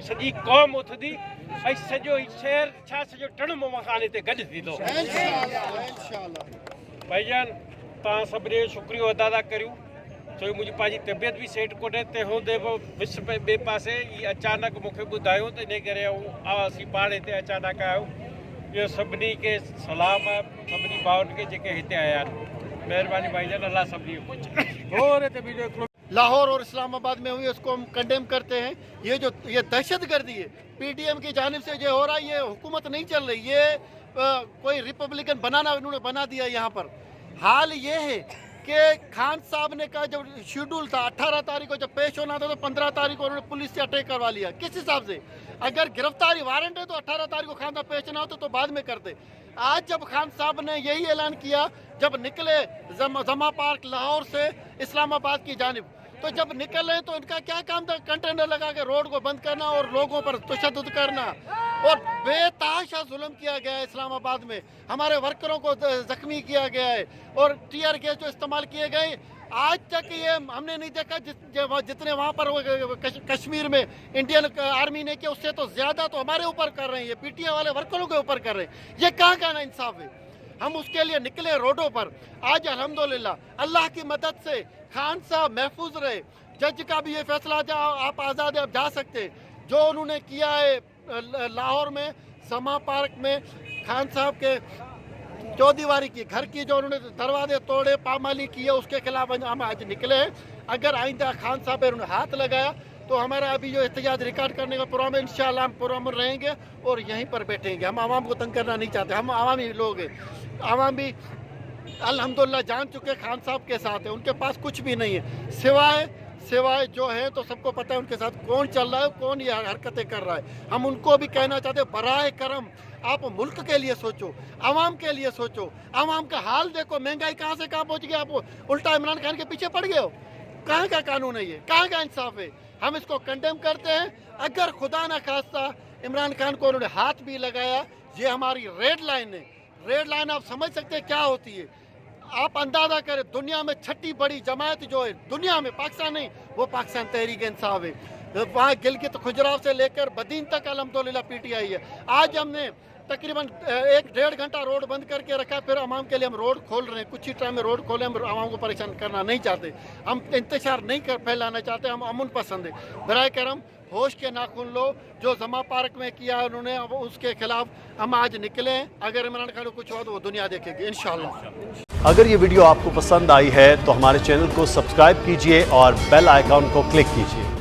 सॼी क़ौम उथंदी ऐं सॼो शहर छा सॼो टणम मखाने ते गॾु थींदो। भाईजान तव्हां सभिनी जो शुक्रियो अदा था करियूं छो मुंहिंजी पंहिंजी तबियत बि सेट कोन्हे तंहिं हूंदे बि विच ॿिए पासे इहा अचानक मूंखे ॿुधायो त इन करे असीं पाण हिते अचानक आहियूं। इहो सभिनी खे सलाम आहे, सभिनी भाउरनि खे जेके हिते आया आहिनि। महिरबानी भाईजान, अल्लाह सभिनी जो कुझु। लाहौर और इस्लामाबाद में हुई उसको हम कंडेम करते हैं। ये दहशतगर्दी है पीडीएम की जानिब से जो हो रहा है, ये हुकूमत नहीं चल रही, ये कोई रिपब्लिकन इन्होंने बना दिया। यहाँ पर हाल ये है कि खान साहब ने कहा जब शेड्यूल था 18 तारीख को जब पेश होना था तो 15 तारीख को उन्होंने पुलिस से अटैक करवा लिया। किस हिसाब से? अगर गिरफ्तारी वारंट है तो 18 तारीख को खान साहब पेश होना होता तो बाद में करते। आज जब खान साहब ने यही ऐलान किया जब निकले जमा पार्क लाहौर से इस्लामाबाद की जानिब, तो जब निकल रहे तो इनका क्या काम था? कंटेनर लगा के रोड को बंद करना और लोगों पर तशद्दुद करना और बेतहाशा जुल्म किया गया है। इस्लामाबाद में हमारे वर्करों को जख्मी किया गया है और टीयर गैस जो इस्तेमाल किए गए आज तक ये हमने नहीं देखा। जितने वहाँ पर कश्मीर में इंडियन आर्मी ने किया उससे तो ज्यादा तो हमारे ऊपर कर रहे हैं, ये पीटीआई वाले वर्करों के ऊपर कर रहे हैं। ये कहाँ का ना इंसाफ है? हम उसके लिए निकले रोडों पर। आज अल्हम्दुलिल्लाह अल्लाह की मदद से खान साहब महफूज रहे। जज का भी ये फैसला था आप आज़ाद आप जा सकते। जो उन्होंने किया है लाहौर में समा पार्क में खान साहब के चौदीवारी की घर की जो उन्होंने दरवाजे तोड़े पामाली की है उसके खिलाफ हम आज निकले हैं। अगर आइंदा खान साहब पर उन्होंने हाथ लगाया तो हमारा अभी जो एहतजाज रिकॉर्ड करने का प्रोग्राम है इंशाअल्लाह हम पुरअमन रहेंगे और यहीं पर बैठेंगे। हम आवाम को तंग करना नहीं चाहते, हम आवामी लोग हैं। आवाम भी अल्हम्दुलिल्लाह जान चुके खान साहब के साथ है, उनके पास कुछ भी नहीं है सिवाय जो है तो सबको पता है उनके साथ कौन चल रहा है, कौन ये हरकतें कर रहा है। हम उनको भी कहना चाहते हैं बराए करम आप मुल्क के लिए सोचो, आवाम के लिए सोचो। आवाम का हाल देखो, महंगाई कहाँ से कहाँ पहुँच गई, आप उल्टा इमरान खान के पीछे पड़ गए हो। कहाँ का कानून है ये, कहाँ का इंसाफ है? हम इसको कंडेम करते हैं। अगर खुदा न खास्ता इमरान खान को उन्होंने हाथ भी लगाया, ये हमारी रेड लाइन है। रेड लाइन आप समझ सकते हैं क्या होती है। आप अंदाजा करें दुनिया में छठी बड़ी जमात जो है दुनिया में, पाकिस्तान नहीं, वो पाकिस्तान तहरीक इंसाफ है। वहाँ गिलगित खुजराव से लेकर बदीन तक अल्हम्दुलिल्लाह पीटीआई है। आज हमने तकरीबन 1-1.5 घंटा रोड बंद करके रखा, फिर आवाम के लिए हम रोड खोल रहे हैं। कुछ ही टाइम में रोड खोले, हम आवाम को परेशान करना नहीं चाहते, हम इंतशार नहीं फैलाना चाहते, हम अमन पसंद है। बराए करम होश के नाखून लो, जो जमा पार्क में किया उन्होंने अब उसके खिलाफ हम आज निकले हैं। अगर इमरान खान को कुछ हुआ तो वो दुनिया देखेगी इंशाअल्लाह। अगर ये वीडियो आपको पसंद आई है तो हमारे चैनल को सब्सक्राइब कीजिए और बेल आइकॉन को क्लिक कीजिए।